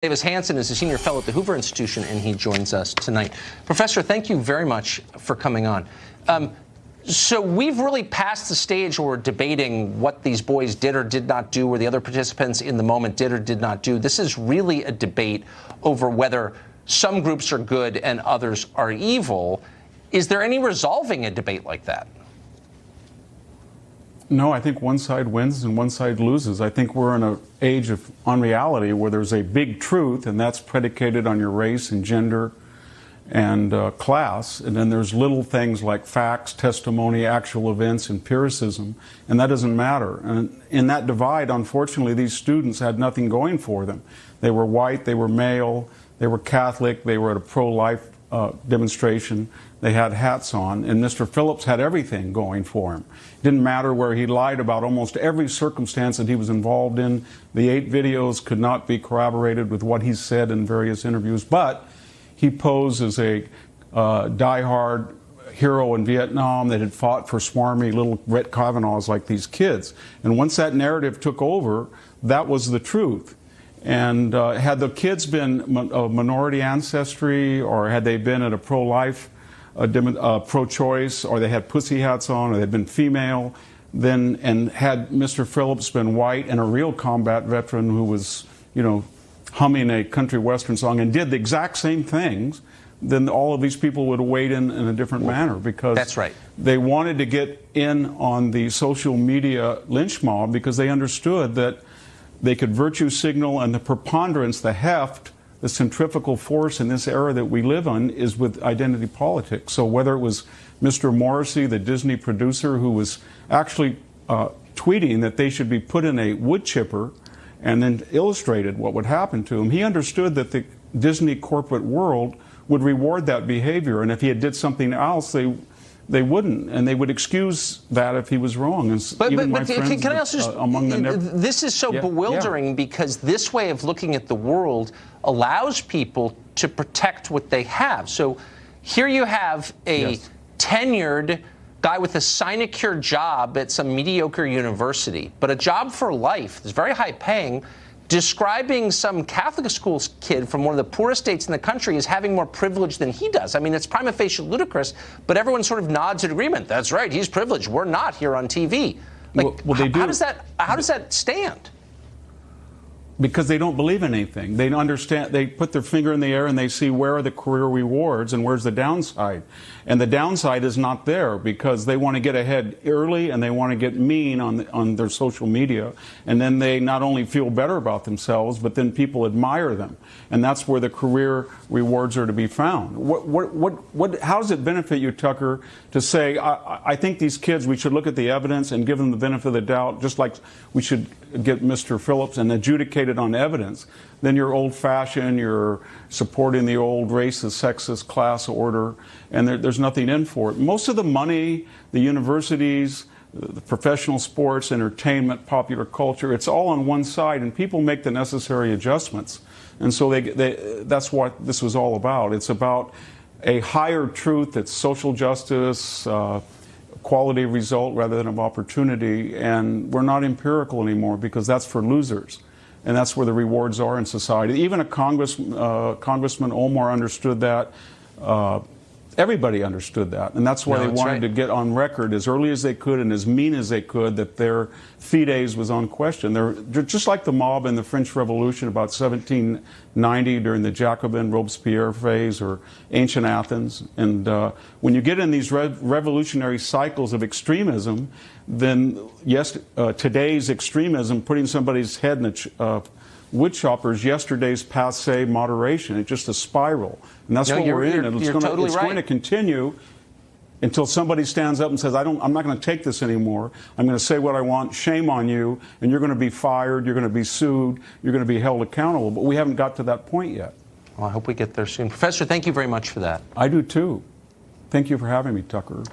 Davis Hanson is a senior fellow at the Hoover Institution, and he joins us tonight. Professor, thank you very much for coming on. So we've really passed the stage where we're debating what these boys did or did not do, or the other participants in the moment did or did not do. This is really a debate over whether some groups are good and others are evil. Is there any resolving a debate like that? No, I think one side wins and one side loses. I think we're in an age of unreality where there's a big truth, and that's predicated on your race and gender and class. And then there's little things like facts, testimony, actual events, empiricism, and that doesn't matter. And in that divide, unfortunately, these students had nothing going for them. They were white, they were male, they were Catholic, they were at a pro-life demonstration. They had hats on, and Mr. Phillips had everything going for him. It didn't matter where he lied about almost every circumstance that he was involved in. The 8 videos could not be corroborated with what he said in various interviews, but he posed as a diehard hero in Vietnam that had fought for smarmy little Rhett Kavanaughs like these kids. And once that narrative took over, that was the truth. And had the kids been of minority ancestry, or had they been at a pro-life, pro-choice, or they had pussy hats on, or they'd been female, then, and had Mr. Phillips been white and a real combat veteran who was, you know, humming a country western song and did the exact same things, then all of these people would have weighed in a different manner, because that's right. They wanted to get in on the social media lynch mob because they understood that they could virtue signal, and the preponderance, the heft, the centrifugal force in this era that we live in is with identity politics. So whether it was Mr. Morrissey, the Disney producer, who was actually tweeting that they should be put in a wood chipper and then illustrated what would happen to him, he understood that the Disney corporate world would reward that behavior, and if he had did something else, they wouldn't, and they would excuse that if he was wrong. But can I also just, this is so bewildering because this way of looking at the world allows people to protect what they have. So here you have a tenured guy with a sinecure job at some mediocre university, but a job for life that's very high paying, describing some Catholic school kid from one of the poorest states in the country as having more privilege than he does. I mean, it's prima facie ludicrous, but everyone sort of nods in agreement. That's right, he's privileged. We're not here on TV. Like, well, they do. How does that stand? Because they don't believe in anything. They understand. They put their finger in the air and they see where are the career rewards and where's the downside. And the downside is not there because they want to get ahead early and they want to get mean on their social media. And then they not only feel better about themselves, but then people admire them. And that's where the career rewards are to be found. How does it benefit you, Tucker, to say, I think these kids, we should look at the evidence and give them the benefit of the doubt, just like we should get Mr. Phillips and adjudicate it on evidence? Then you're old-fashioned, you're supporting the old racist, sexist class order, and there's nothing in for it. Most of the money, the universities, the professional sports, entertainment, popular culture, it's all on one side, and people make the necessary adjustments. And so that's what this was all about. It's about a higher truth that's social justice, quality of result rather than of opportunity, and we're not empirical anymore because that's for losers. And that's where the rewards are in society. Even a Congressman Omar understood that. Everybody understood that. And that's why they wanted to get on record as early as they could and as mean as they could that their fides was on question. They're just like the mob in the French Revolution about 1790 during the Jacobin Robespierre phase or ancient Athens. And when you get in these revolutionary cycles of extremism, then yes, today's extremism, putting somebody's head in a wood chopper, is yesterday's passé moderation. It's just a spiral. And that's what we're in. And it's going to continue until somebody stands up and says, I'm not going to take this anymore. I'm going to say what I want. Shame on you. And you're going to be fired. You're going to be sued. You're going to be held accountable. But we haven't got to that point yet. Well, I hope we get there soon. Professor, thank you very much for that. I do too. Thank you for having me, Tucker.